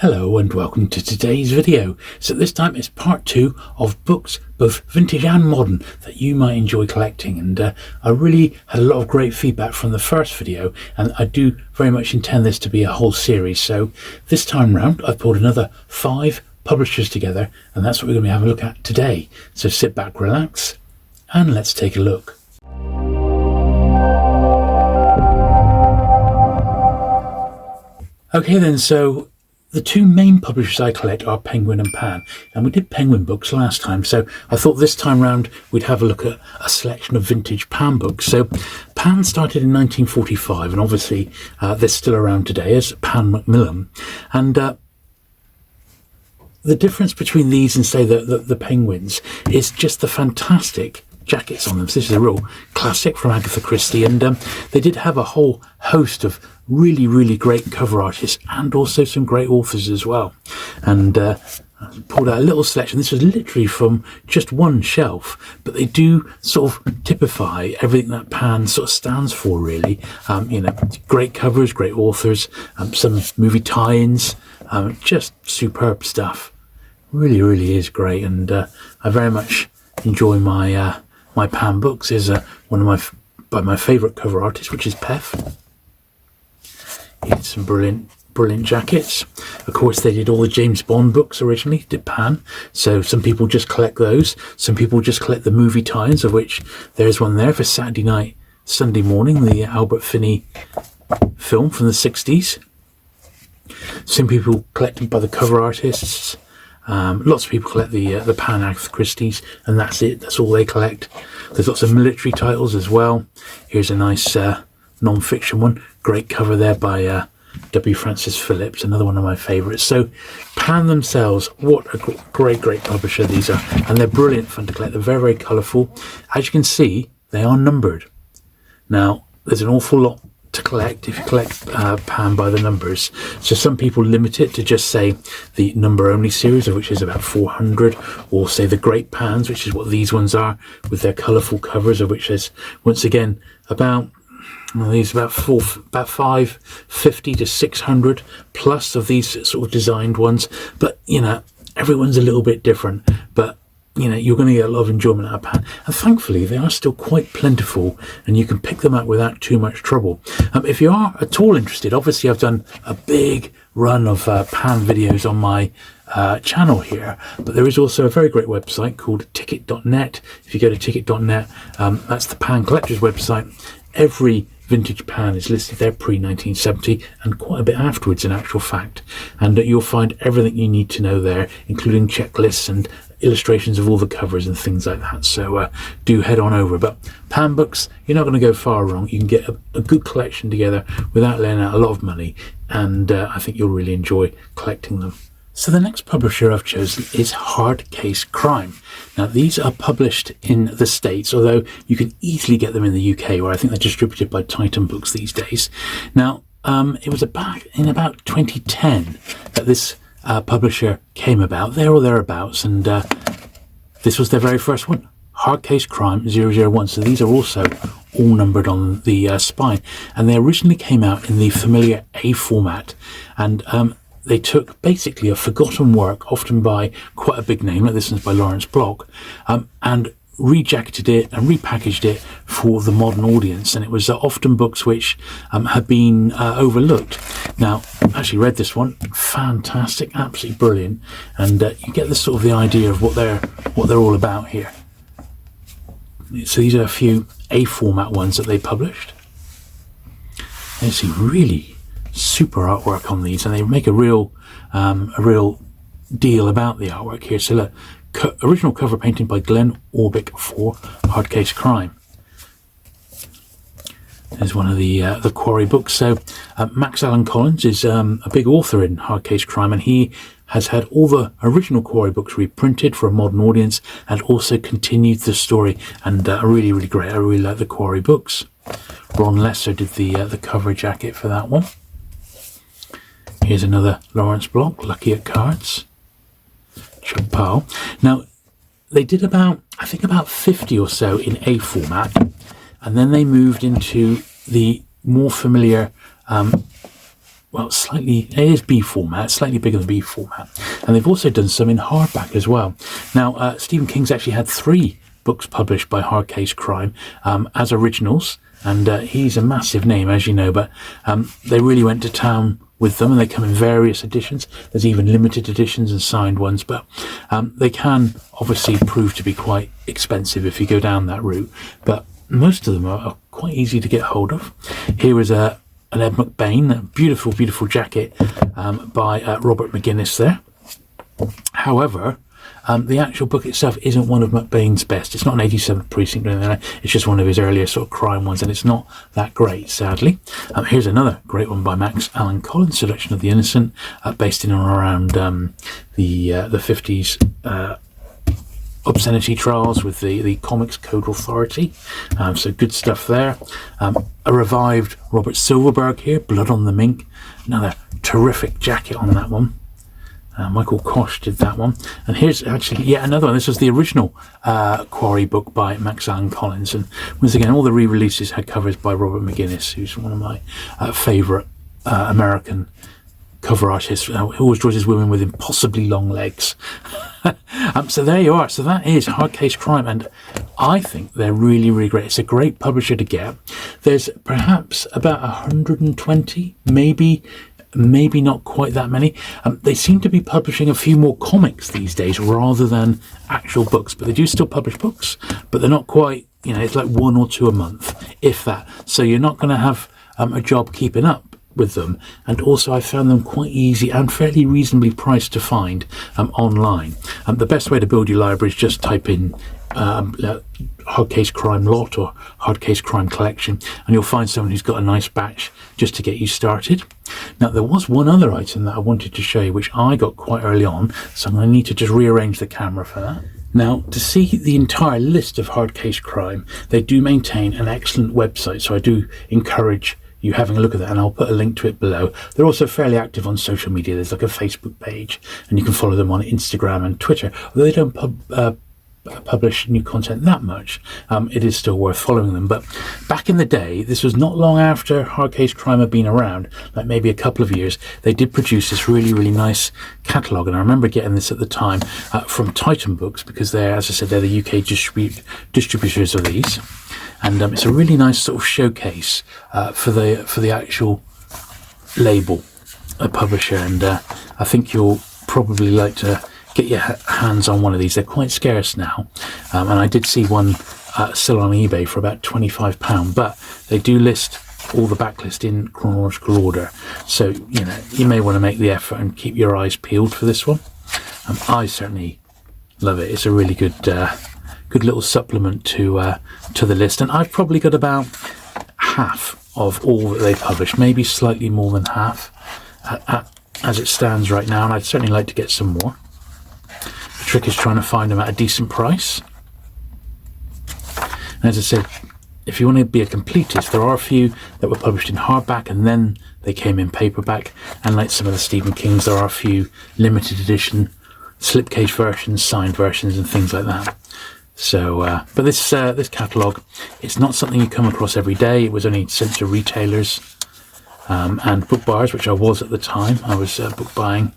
Hello and welcome to today's video. So this time it's part 2 of books, both vintage and modern, that you might enjoy collecting. And I really had a lot of great feedback from the first video, and I do very much intend this to be a whole series. So this time round I've pulled another 5 publishers together, and that's what we're going to be having a look at today. So sit back, relax, and let's take a look. Okay then, so the 2 main publishers I collect are Penguin and Pan, and we did Penguin Books last time, so I thought this time round we'd have a look at a selection of vintage Pan books. So Pan started in 1945, and obviously they're still around today as Pan Macmillan, and the difference between these and say the Penguins is just the fantastic jackets on them. So this is a real classic from Agatha Christie, and they did have a whole host of really great cover artists and also some great authors as well. And I pulled out a little selection. This was literally from just one shelf, but they do sort of typify everything that Pan sort of stands for, really. Great covers, great authors, some movie tie-ins, just superb stuff. Really is great, and I very much enjoy my my Pan books. Is one of my favourite cover artists, which is Pef. It's some brilliant jackets. Of course, they did all the James Bond books originally, did Pan. So some people just collect those. Some people just collect the movie tie-ins, of which there's one there for Saturday night, Sunday morning, the Albert Finney film from the 60s. Some people collect them by the cover artists. Lots of people collect the Pan Agatha Christie's, and that's it. That's all they collect. There's lots of military titles as well. Here's a nice non-fiction one. Great cover there by W. Francis Phillips, another one of my favourites. So Pan themselves, what a great publisher these are, and they're brilliant fun to collect. They're very colourful. As you can see, they are numbered. Now, there's an awful lot to collect if you collect Pan by the numbers. So some people limit it to just say the number only series, of which is about 400, or say the Great Pans, which is what these ones are, with their colourful covers, of which is once again about 550 to 600 plus of these sort of designed ones. But everyone's a little bit different, but you're going to get a lot of enjoyment out of Pan, and thankfully they are still quite plentiful, and you can pick them up without too much trouble. If you are at all interested, obviously I've done a big run of Pan videos on my channel here, but there is also a very great website called ticket.net. If you go to ticket.net, that's the Pan collector's website. Every vintage Pan is listed there pre-1970 and quite a bit afterwards, in actual fact, and you'll find everything you need to know there, including checklists and illustrations of all the covers and things like that. So do head on over. But Pan books, you're not going to go far wrong. You can get a good collection together without laying out a lot of money, and I think you'll really enjoy collecting them. So the next publisher I've chosen is Hard Case Crime. Now these are published in the States, although you can easily get them in the UK, where I think they're distributed by Titan Books these days. Now it was about 2010 that this publisher came about, there or thereabouts, and this was their very first one, Hard Case Crime 001. So these are also all numbered on the spine, and they originally came out in the familiar A format, and they took basically a forgotten work, often by quite a big name, like this one's by Lawrence Block, and rejacketed it and repackaged it for the modern audience. And it was often books which had been overlooked. Now, I actually read this one, fantastic, absolutely brilliant, and you get the sort of the idea of what they're all about here. So these are a few A format ones that they published. You see really super artwork on these, and they make a real deal about the artwork here. So look, original cover painting by Glenn Orbick for Hard Case Crime. There's one of the Quarry books. So Max Allan Collins is a big author in Hard Case Crime, and he has had all the original Quarry books reprinted for a modern audience, and also continued the story, and really great. I really like the Quarry books. Ron Lesser did the cover jacket for that one. Here's another Lawrence Block, Lucky at Cards. Chuck Powell. Now, they did about 50 or so in A format, and then they moved into the more familiar well, it is B format, slightly bigger than B format. And they've also done some in hardback as well. Now, Stephen King's actually had 3 books published by Hardcase Crime as originals. And he's a massive name, as you know, but they really went to town with them, and they come in various editions. There's even limited editions and signed ones, but they can obviously prove to be quite expensive if you go down that route. But most of them are quite easy to get hold of. Here is an Ed McBain, a beautiful, beautiful jacket by Robert McGuinness there. However, the actual book itself isn't one of McBain's best. It's not an 87th Precinct or anything like that. It's just one of his earlier sort of crime ones, and it's not that great, sadly. Here's another great one by Max Allan Collins, Seduction of the Innocent, based in and around the 50s obscenity trials with the Comics Code Authority. So good stuff there. A revived Robert Silverberg here, Blood on the Mink. Another terrific jacket on that one. Michael Koch did that one. And here's actually yet another one. This was the original Quarry book by Max Allan Collins. And once again, all the re-releases had covers by Robert McGuinness, who's one of my favourite American cover artists. He always draws his women with impossibly long legs. So there you are. So that is Hardcase Crime. And I think they're really, really great. It's a great publisher to get. There's perhaps about 120, maybe not quite that many. They seem to be publishing a few more comics these days rather than actual books, but they do still publish books, but they're not quite, it's like 1 or 2 a month, if that. So you're not going to have a job keeping up with them. And also I found them quite easy and fairly reasonably priced to find online. The best way to build your library is just type in Hardcase Crime Lot or Hardcase Crime Collection, and you'll find someone who's got a nice batch just to get you started. Now, there was one other item that I wanted to show you, which I got quite early on, so I'm going to need to just rearrange the camera for that. Now, to see the entire list of Hardcase Crime, they do maintain an excellent website, so I do encourage you having a look at that, and I'll put a link to it below. They're also fairly active on social media. There's like a Facebook page, and you can follow them on Instagram and Twitter. Although they don't publish new content that much, it is still worth following them. But back in the day, this was not long after Hardcase Crime had been around, like maybe a couple of years, they did produce this really, really nice catalogue. And I remember getting this at the time from Titan Books, because they're, as I said, they're the UK distributors of these. And it's a really nice sort of showcase for the actual label, a publisher. And I think you'll probably like to get your hands on one of these. They're quite scarce now. And I did see one still on eBay for about £25, but they do list all the backlist in chronological order. So, you may want to make the effort and keep your eyes peeled for this one. I certainly love it. It's a really good little supplement to the list, and I've probably got about half of all that they publish, maybe slightly more than half as it stands right now, and I'd certainly like to get some more. The trick is trying to find them at a decent price. And as I said, if you want to be a completist, there are a few that were published in hardback and then they came in paperback, and like some of the Stephen Kings, there are a few limited edition slipcase versions, signed versions and things like that. So, but this catalogue, it's not something you come across every day. It was only sent to retailers and book buyers, which I was at the time. I was book buying,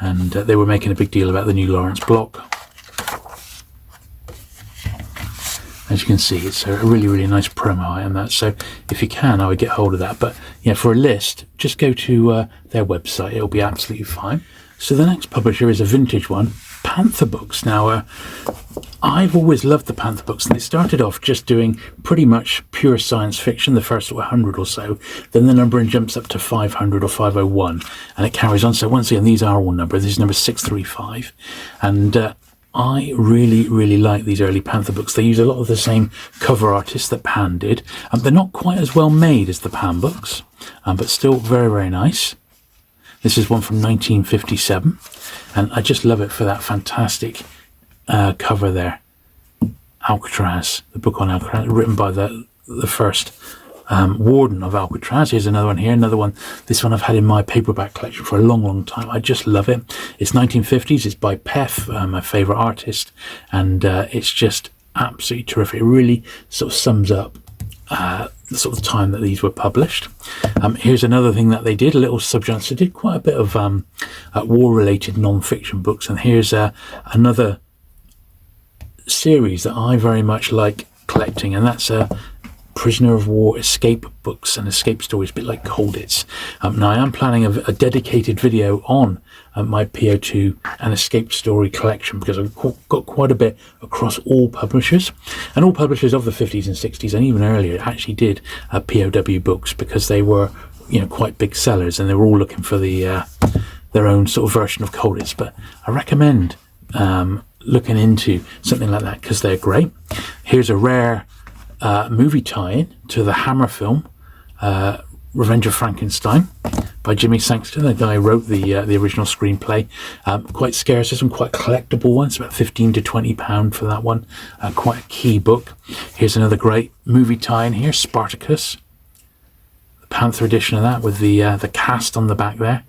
and they were making a big deal about the new Lawrence block. As you can see, it's a really, really nice promo item, that. So if you can, I would get hold of that. But for a list, just go to their website. It'll be absolutely fine. So the next publisher is a vintage one, Panther Books. Now, I've always loved the Panther Books, and they started off just doing pretty much pure science fiction, the first 100 or so. Then the numbering jumps up to 500 or 501, and it carries on. So once again, these are all numbered. This is number 635, and I really, really like these early Panther Books. They use a lot of the same cover artists that Pan did. They're not quite as well made as the Pan books, but still very, very nice. This is one from 1957, and I just love it for that fantastic cover there. Alcatraz, the book on Alcatraz, written by the first warden of Alcatraz. Here's another one here, another one. This one I've had in my paperback collection for a long, long time. I just love it. It's 1950s. It's by Peff, my favourite artist, and it's just absolutely terrific. It really sort of sums up the sort of time that these were published. Here's another thing that they did, a little subgenre. So they did quite a bit of war-related non-fiction books, and here's another series that I very much like collecting, and that's prisoner of war escape books and escape stories, a bit like Colditz. Now I am planning a dedicated video on my PO2 and escape story collection, because I've got quite a bit across all publishers, and all publishers of the 50s and 60s and even earlier actually did POW books, because they were, you know, quite big sellers, and they were all looking for the their own sort of version of Colditz. But I recommend looking into something like that, because they're great. Here's a rare movie tie-in to the Hammer film, Revenge of Frankenstein, by Jimmy Saxton, the guy who wrote the original screenplay. Quite scarce, this one, quite collectible one. It's about £15 to £20 for that one. Quite a key book. Here's another great movie tie-in here, Spartacus, the Panther edition of that, with the cast on the back there.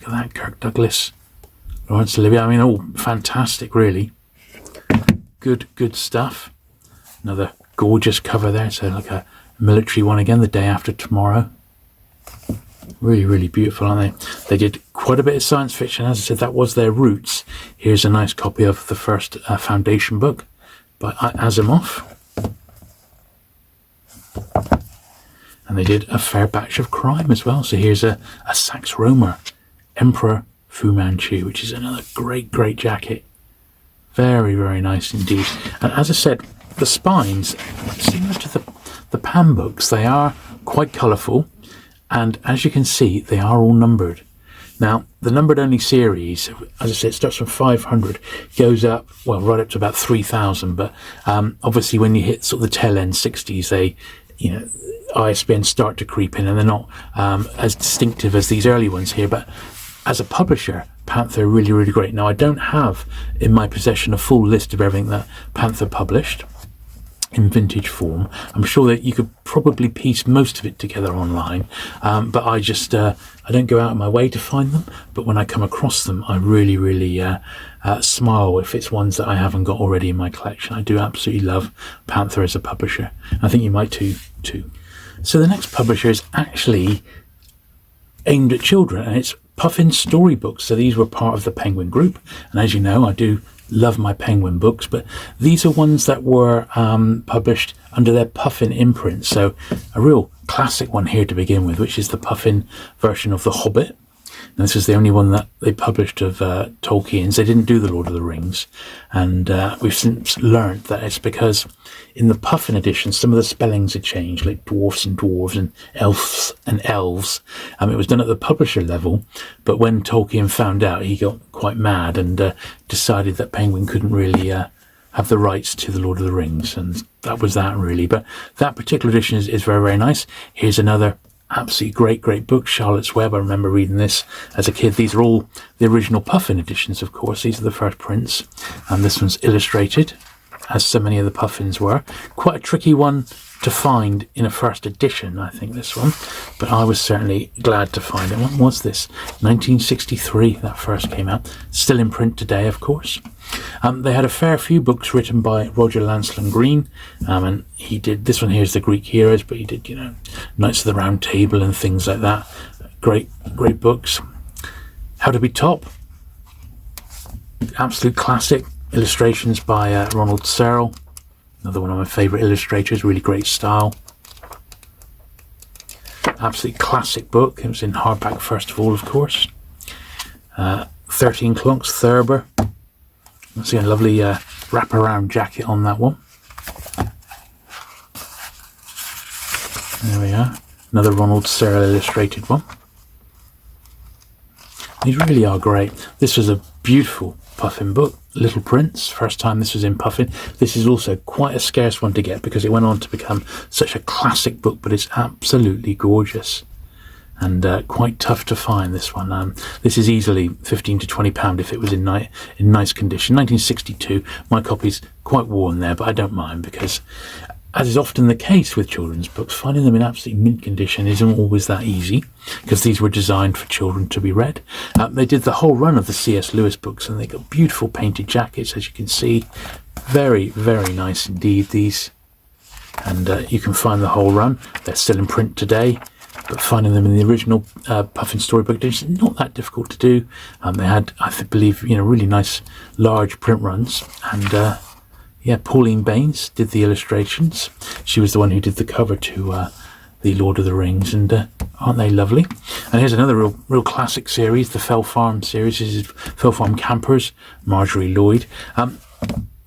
Look at that, Kirk Douglas, Laurence Olivier. I mean, all fantastic, really. Good stuff. Another gorgeous cover there, so like a military one again, The Day After Tomorrow. Really beautiful, aren't they? They did quite a bit of science fiction. As I said, that was their roots. Here's a nice copy of the first Foundation book by Asimov. And they did a fair batch of crime as well. So here's a Sax Rohmer, Emperor Fu Manchu, which is another great jacket. Very nice indeed. And as I said, the spines, similar to the Pan books, they are quite colourful, and as you can see, they are all numbered. Now, the numbered only series, as I said, it starts from 500, goes up, well, right up to about 3,000. But obviously, when you hit sort of the tail end 60s, they, you know, ISBNs start to creep in, and they're not as distinctive as these early ones here. But as a publisher, Panther are really great. Now, I don't have in my possession a full list of everything that Panther published in vintage form. I'm sure that you could probably piece most of it together online, but I just I don't go out of my way to find them. But when I come across them, I really smile if it's ones that I haven't got already in my collection. I do absolutely love Panther as a publisher. I think you might too. So the next publisher is actually aimed at children, and it's Puffin Storybooks. So these were part of the Penguin Group, and as you know, I do love my Penguin books, but these are ones that were published under their Puffin imprint. So a real classic one here to begin with, which is the Puffin version of The Hobbit. And this is the only one that they published of Tolkien's. They didn't do The Lord of the Rings, and we've since learned that it's because in the Puffin edition some of the spellings had changed, like dwarfs and dwarves and elves and elves. It was done at the publisher level, but when Tolkien found out, he got quite mad and decided that Penguin couldn't really have the rights to The Lord of the Rings, and that was that really. But that particular edition is very nice. Here's another absolutely great book, Charlotte's Web. I remember reading this as a kid. These are all the original Puffin editions, of course. These are the first prints, and this one's illustrated, as so many of the Puffins were. Quite a tricky one to find in a first edition, I think, this one, but I was certainly glad to find it. When was this? 1963 that first came out. Still in print today, of course. They had a fair few books written by Roger Lancelin Green, and he did, this one here is the Greek heroes, but he did, you know, Knights of the Round Table and things like that. Great books. How to Be Top, absolute classic. Illustrations by Ronald Searle, another one of my favourite illustrators, really great style. Absolutely classic book. It was in hardback first of all, of course. 13 Clunks, Thurber. Let's see a lovely wraparound jacket on that one. There we are. Another Ronald Searle illustrated one. These really are great. This was a beautiful Puffin book, Little Prince. First time this was in Puffin. This is also quite a scarce one to get because it went on to become such a classic book, but it's absolutely gorgeous and quite tough to find, this one. This is easily £15 to £20 if it was in nice condition. 1962. My copy's quite worn there, but I don't mind because, as is often the case with children's books, finding them in absolutely mint condition isn't always that easy, because these were designed for children to be read. They did the whole run of the C.S. Lewis books, and they got beautiful painted jackets, as you can see. Very nice indeed, these. and you can find the whole run. They're still in print today, but finding them in the original Puffin storybook edition is not that difficult to do. They had, I believe, really nice large print runs, and yeah, Pauline Baines did the illustrations. She was the one who did the cover to the Lord of the Rings, and aren't they lovely? And here's another real classic series, the Fell Farm series. This is Fell Farm Campers, Marjorie Lloyd.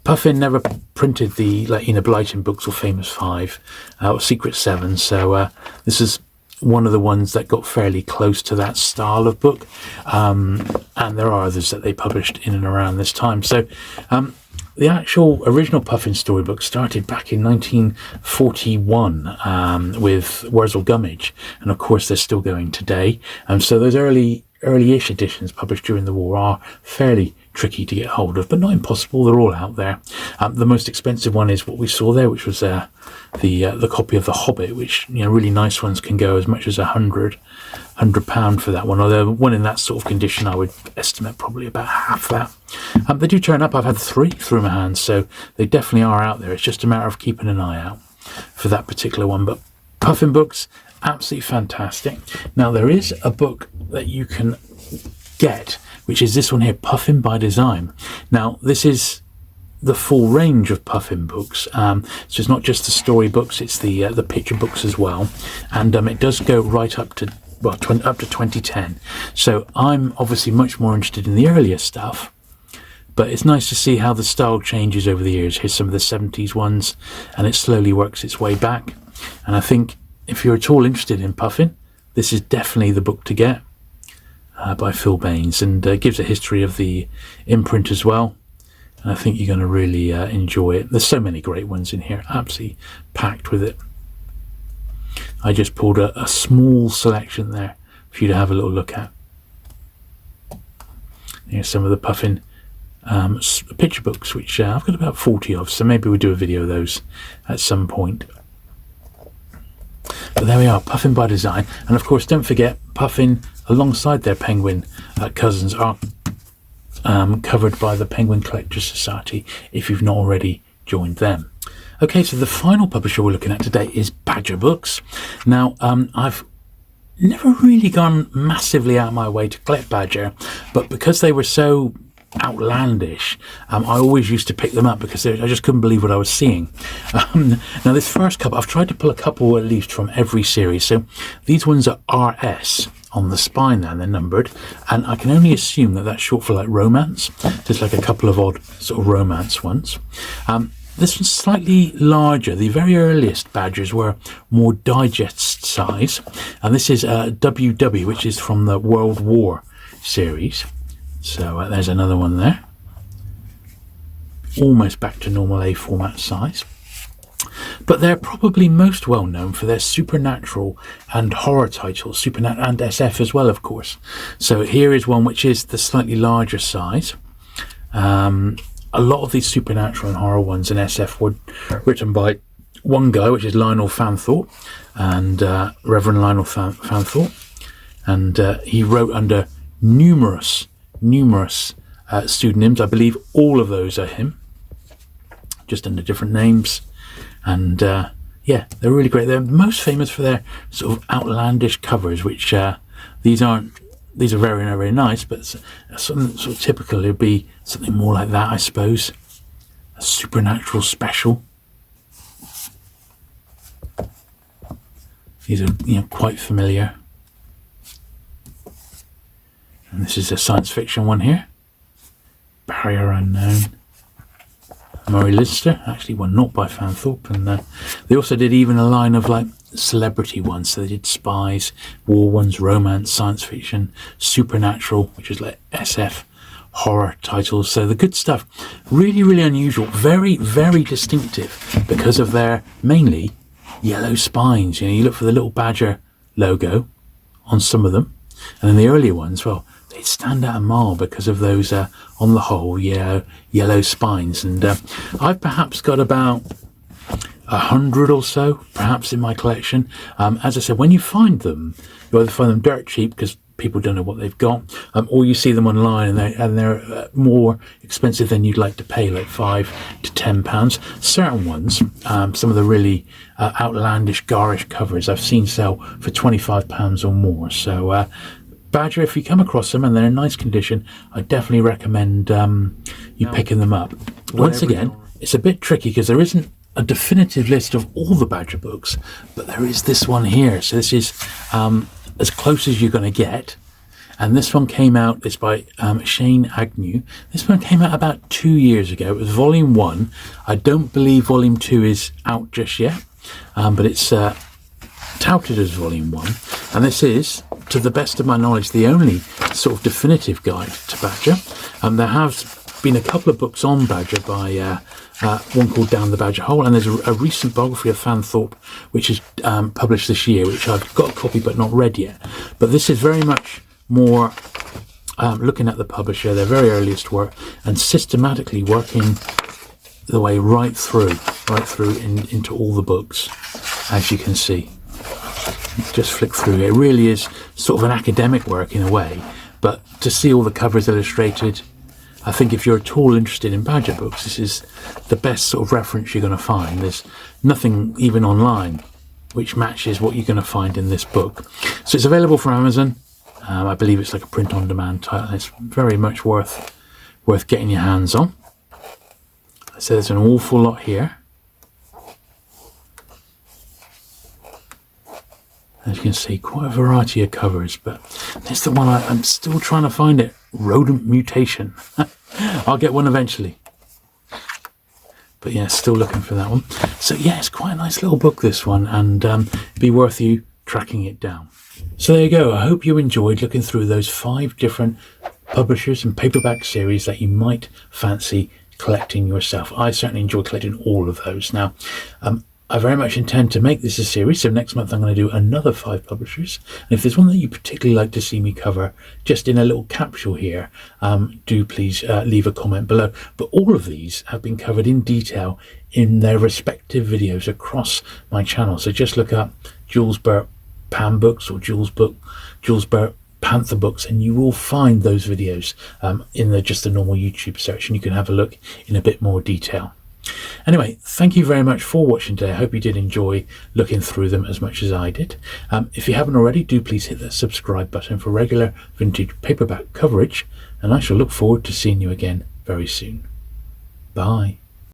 Puffin never printed the Enid Blyton books or Famous Five or Secret Seven, so this is one of the ones that got fairly close to that style of book, and there are others that they published in and around this time. So the actual original Puffin storybook started back in 1941 with Wurzel Gummidge, and of course they're still going today. So those early-ish editions published during the war are fairly tricky to get hold of, but not impossible. They're all out there. The most expensive one is what we saw there, which was the copy of The Hobbit, which really nice ones can go as much as £100 for that one. Although one in that sort of condition, I would estimate probably about half that. They do turn up. I've had 3 through my hands, so they definitely are out there. It's just a matter of keeping an eye out for that particular one. But Puffin Books, absolutely fantastic. Now there is a book that you can get, which is this one here, Puffin by Design. Now this is the full range of Puffin books, so it's not just the story books, it's the picture books as well, and it does go right up to up to 2010. So I'm obviously much more interested in the earlier stuff, but it's nice to see how the style changes over the years. Here's some of the 70s ones, and it slowly works its way back. And I think if you're at all interested in Puffin, this is definitely the book to get, by Phil Baines, and gives a history of the imprint as well. And I think you're going to really enjoy it. There's so many great ones in here, absolutely packed with it. I just pulled a small selection there for you to have a little look at. Here's some of the Puffin picture books, which I've got about 40 of, so maybe we'll do a video of those at some point. But there we are, Puffin by Design. And of course, don't forget, Puffin, alongside their penguin cousins, are covered by the Penguin Collectors Society, if you've not already joined them. Okay, so the final publisher we're looking at today is Badger Books. Now, I've never really gone massively out of my way to collect Badger, but because they were so outlandish, I always used to pick them up because I just couldn't believe what I was seeing. Now this first couple, I've tried to pull a couple at least from every series. So these ones are RS on the spine there, and they're numbered, and I can only assume that that's short for like romance. There's like a couple of odd sort of romance ones. This one's slightly larger. The very earliest Badgers were more digest size, and this is WW, which is from the World War series. So there's another one there. Almost back to normal A format size. But they're probably most well known for their supernatural and horror titles, supernatural and SF as well, of course. So here is one which is the slightly larger size. A lot of these supernatural and horror ones in SF were written by one guy, which is Lionel Fanthorpe, and Reverend Lionel Fanthorpe, and he wrote under numerous pseudonyms. I believe all of those are him, just under different names. And yeah, they're really great. They're most famous for their sort of outlandish covers, which these are very, very nice, but something sort of typical. It would be something more like that, I suppose. A supernatural special. These are, quite familiar. And this is a science fiction one here. Barrier Unknown. Murray Lister, actually one not by Fanthorpe, and they also did even a line of like celebrity ones. So they did spies, war ones, romance, science fiction, supernatural, which is like SF, horror titles. So the good stuff, really, really unusual, very, very distinctive because of their mainly yellow spines. You look for the little badger logo on some of them, and in the earlier ones, well, they stand out a mile because of those, on the whole, yellow spines. And I've perhaps got about 100 or so, perhaps, in my collection. As I said, when you find them, you either find them dirt cheap because people don't know what they've got, or you see them online and they're more expensive than you'd like to pay, like £5 to £10. Certain ones, some of the really outlandish, garish covers I've seen sell for £25 or more. So Badger, if you come across them and they're in nice condition, I definitely recommend you picking them up. Once again, it's a bit tricky because there isn't a definitive list of all the Badger books, but there is this one here. So this is as close as you're going to get. And this one came out, it's by Shane Agnew. This one came out about 2 years ago. It was volume 1. I don't believe volume 2 is out just yet, but it's touted as volume 1. And this is, to the best of my knowledge, the only sort of definitive guide to Badger. There have been a couple of books on Badger by one called Down the Badger Hole, and there's a recent biography of Fanthorpe which is published this year, which I've got a copy but not read yet. But this is very much more looking at the publisher, their very earliest work, and systematically working the way right through into all the books, as you can see. Just flick through. It really is sort of an academic work in a way, but to see all the covers illustrated, I think if you're at all interested in Badger books, this is the best sort of reference you're going to find. There's nothing even online which matches what you're going to find in this book. So it's available from Amazon. I believe it's like a print-on-demand title. It's very much worth getting your hands on. So there's an awful lot here. As you can see, quite a variety of covers, but there's the one I'm still trying to find it. Rodent Mutation. I'll get one eventually. But yeah, still looking for that one. So yeah, it's quite a nice little book, this one, and it'd be worth you tracking it down. So there you go. I hope you enjoyed looking through those 5 different publishers and paperback series that you might fancy collecting yourself. I certainly enjoy collecting all of those. Now, I very much intend to make this a series, so next month I'm going to do another 5 publishers. And if there's one that you particularly like to see me cover, just in a little capsule here, do please leave a comment below. But all of these have been covered in detail in their respective videos across my channel. So just look up Jules Burt Pan Books or Jules Burt Panther Books, and you will find those videos in just the normal YouTube search, and you can have a look in a bit more detail. Anyway, thank you very much for watching today. I hope you did enjoy looking through them as much as I did. If you haven't already, do please hit that subscribe button for regular vintage paperback coverage, and I shall look forward to seeing you again very soon. Bye.